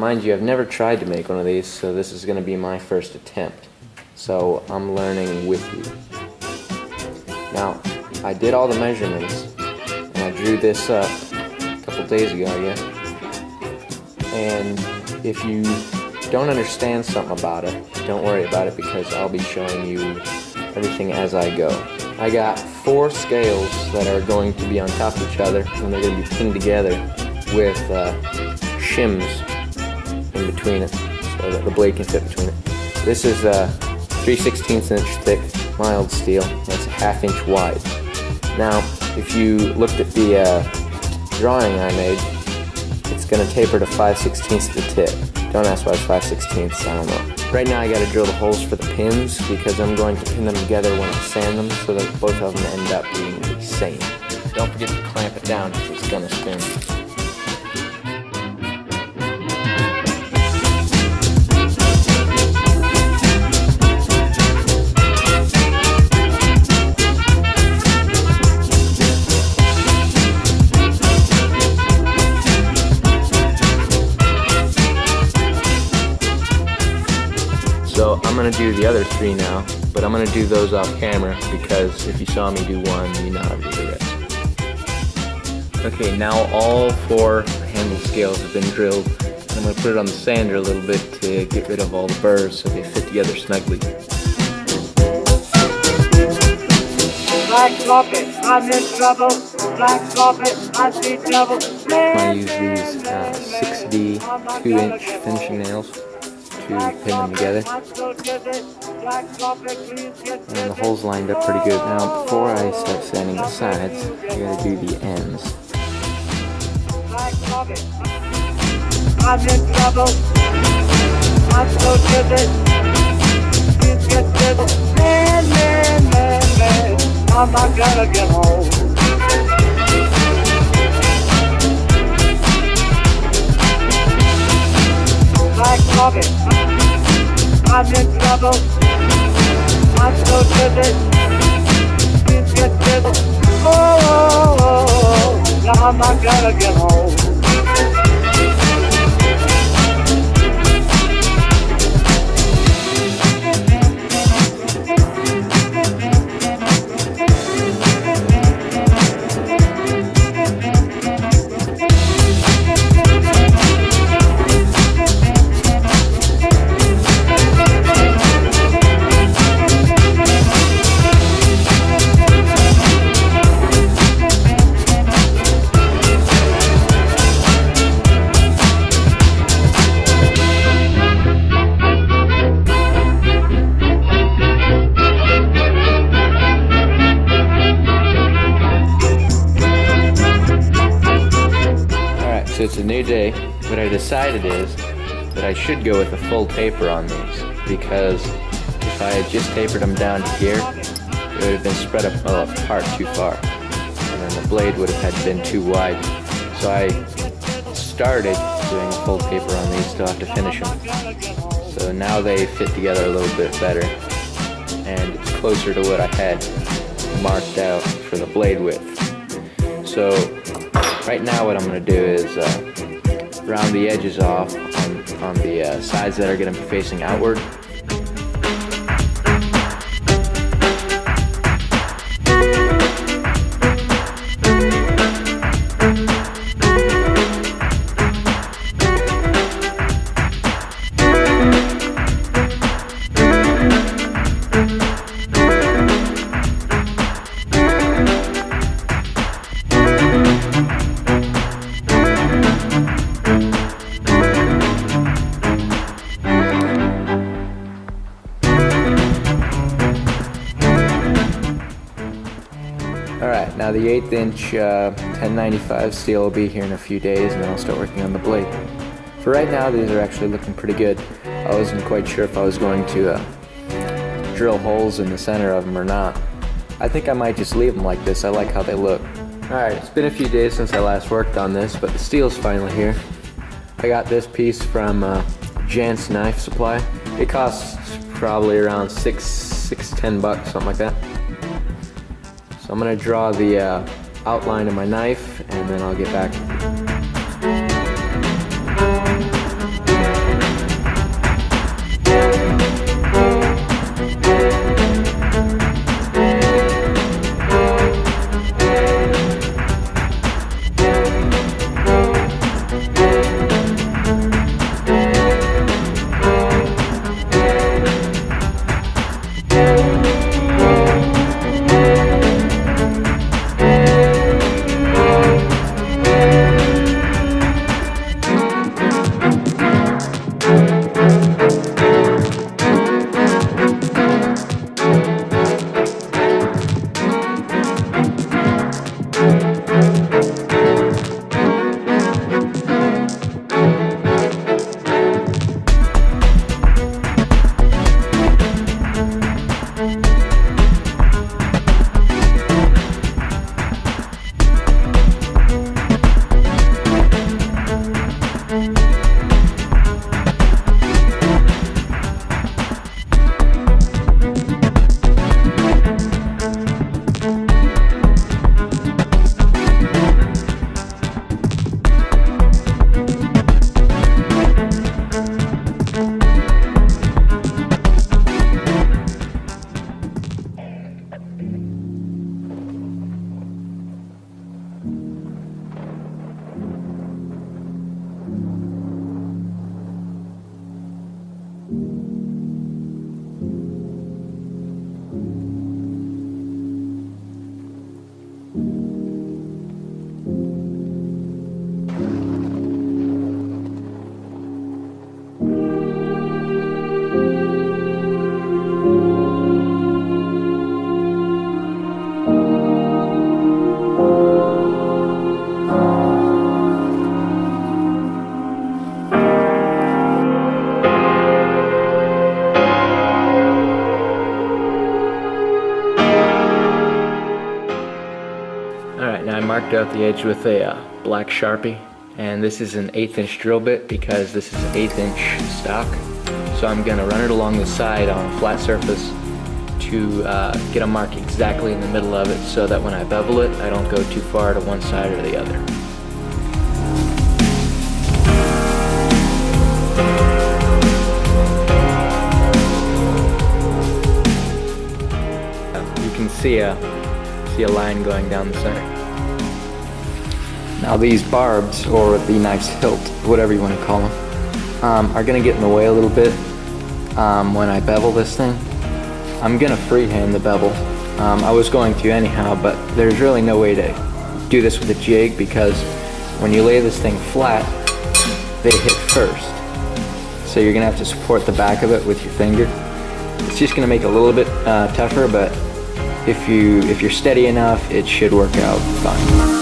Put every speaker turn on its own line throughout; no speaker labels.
mind you, I've never tried to make one of these, so this is going to be my first attempt. So I'm learning with you. Now, I did all the measurements, and I drew this up a couple days ago, I guess. And if you don't understand something about it, don't worry about it, because I'll be showing you everything as I go. I got 4 scales that are going to be on top of each other, and they're going to be pinned together with shims in between it, so that the blade can fit between it. This is 3/16 inch thick mild steel, that's a 1/2 inch wide. Now, if you looked at the drawing I made, it's going to taper to 5/16 at the tip. Don't ask why it's 5/16, I don't know. Right now I got to drill the holes for the pins, because I'm going to pin them together when I sand them, so that both of them end up being the same. Don't forget to clamp it down, because it's going to spin. So I'm going to do the other 3 now, but I'm going to do those off camera, because if you saw me do one, you know how to do the rest. Okay, now all 4 handle scales have been drilled. I'm going to put it on the sander a little bit to get rid of all the burrs so they fit together snugly.
Black carpet, I'm in trouble. Black carpet, I see trouble.
I use these 6D 2-inch finishing nails to pin them together. And the holes lined up pretty good. Now, before I start sanding the sides, I gotta do the ends.
I'm in trouble. I'm so dizzy. Please get dizzy. Man, I'm not gonna get home. Black carpet, I'm in trouble. I'm so dizzy. Please get dizzy. Oh, now I'm not gonna get home.
So it's a new day. What I decided is that I should go with a full taper on these, because if I had just tapered them down to here, it would have been spread apart too far, and then the blade would have had been too wide. So I started doing a full taper on these, still have to finish them. So now they fit together a little bit better, and it's closer to what I had marked out for the blade width. So right now what I'm going to do is round the edges off on the sides that are going to be facing outward. Alright, now the 1/8 inch 1095 steel will be here in a few days, and then I'll start working on the blade. For right now, these are actually looking pretty good. I wasn't quite sure if I was going to drill holes in the center of them or not. I think I might just leave them like this. I like how they look. Alright, it's been a few days since I last worked on this, but the steel's finally here. I got this piece from Jantz Knife Supply. It costs probably around $10 bucks, something like that. So I'm going to draw the outline of my knife, and then I'll get back. marked out the edge with a black Sharpie, and this is an 1/8 inch drill bit because this is 1/8 inch stock. So I'm gonna run it along the side on a flat surface to get a mark exactly in the middle of it so that when I bevel it, I don't go too far to one side or the other. You can see a line going down the center. Now these barbs, or the knife's hilt, whatever you want to call them, are going to get in the way a little bit when I bevel this thing. I'm going to freehand the bevel. I was going to anyhow, but there's really no way to do this with a jig because when you lay this thing flat, they hit first. So you're going to have to support the back of it with your finger. It's just going to make it a little bit tougher, but if you're steady enough, it should work out fine.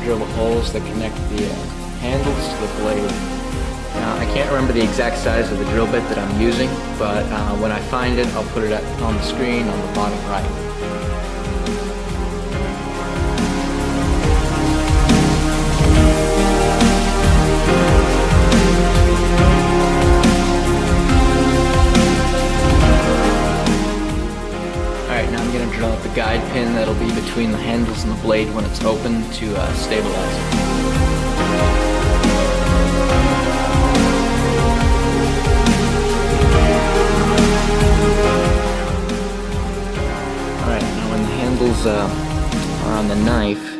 Drill the holes that connect the handles to the blade. Now I can't remember the exact size of the drill bit that I'm using, but when I find it, I'll put it on the screen on the bottom right. Alright, now I'm going to drill out the guide pin that'll be between the handles and the blade when it's open to stabilize it. Alright, now when the handles are on the knife,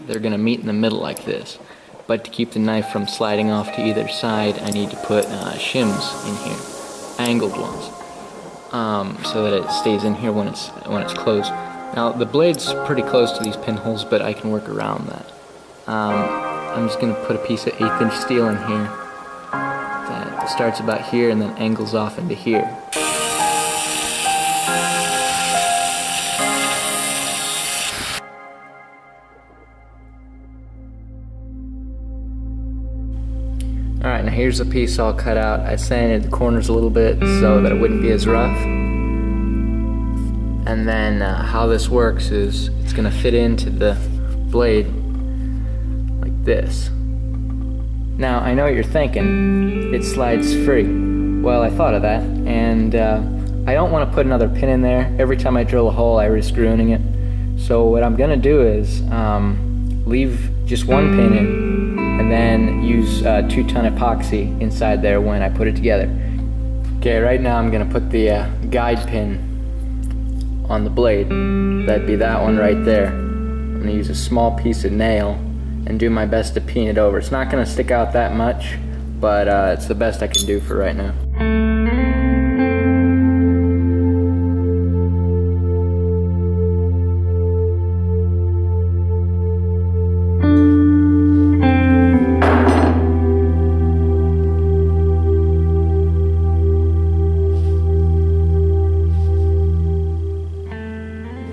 they're going to meet in the middle like this. But to keep the knife from sliding off to either side, I need to put shims in here, angled ones. So that it stays in here when it's closed. Now the blade's pretty close to these pinholes, but I can work around that. I'm just going to put a piece of 1/8 inch steel in here that starts about here and then angles off into here. Alright, now here's a piece all cut out. I sanded the corners a little bit so that it wouldn't be as rough. And then how this works is it's going to fit into the blade like this. Now I know what you're thinking, it slides free. Well, I thought of that, and I don't want to put another pin in there. Every time I drill a hole I risk ruining it. So what I'm going to do is leave just one pin in and then use 2-ton epoxy inside there when I put it together. Okay, right now I'm going to put the guide pin on the blade. That'd be that one right there. I'm going to use a small piece of nail and do my best to peen it over. It's not going to stick out that much, but it's the best I can do for right now.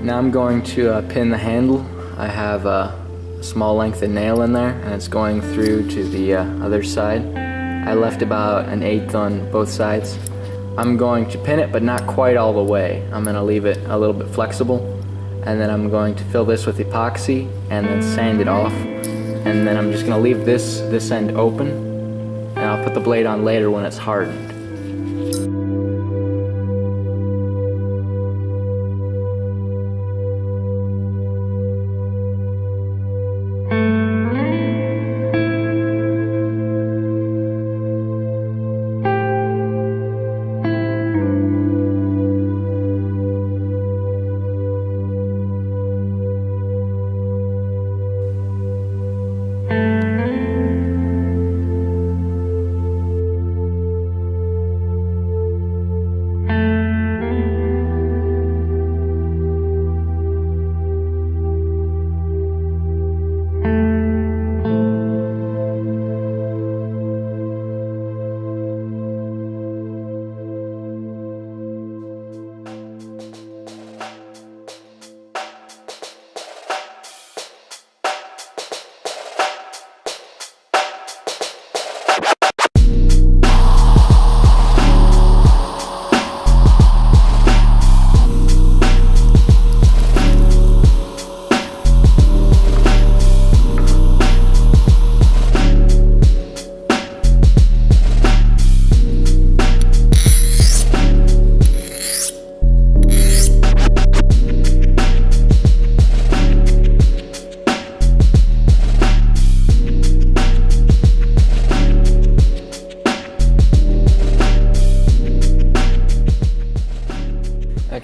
Now I'm going to pin the handle. I have a small length of nail in there and it's going through to the other side. I left about 1/8 on both sides. I'm going to pin it, but not quite all the way. I'm going to leave it a little bit flexible, and then I'm going to fill this with epoxy and then sand it off, and then I'm just going to leave this end open, and I'll put the blade on later when it's hardened.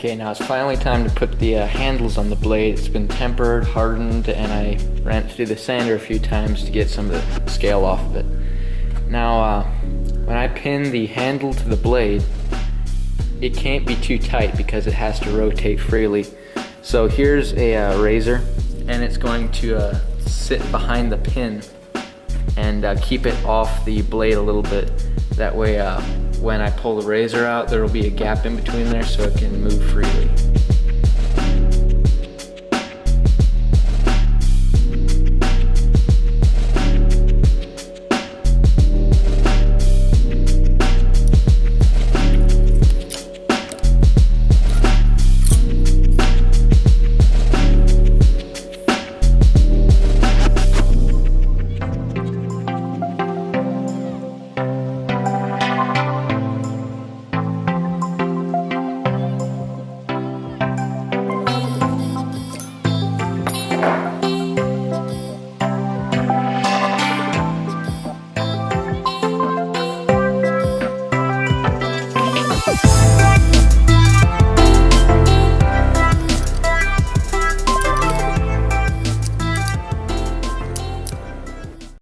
Okay, now it's finally time to put the handles on the blade. It's been tempered, hardened, and I ran it through the sander a few times to get some of the scale off of it. Now, when I pin the handle to the blade, it can't be too tight because it has to rotate freely. So here's a razor, and it's going to sit behind the pin and keep it off the blade a little bit. That way, when I pull the razor out, there will be a gap in between there so it can move freely.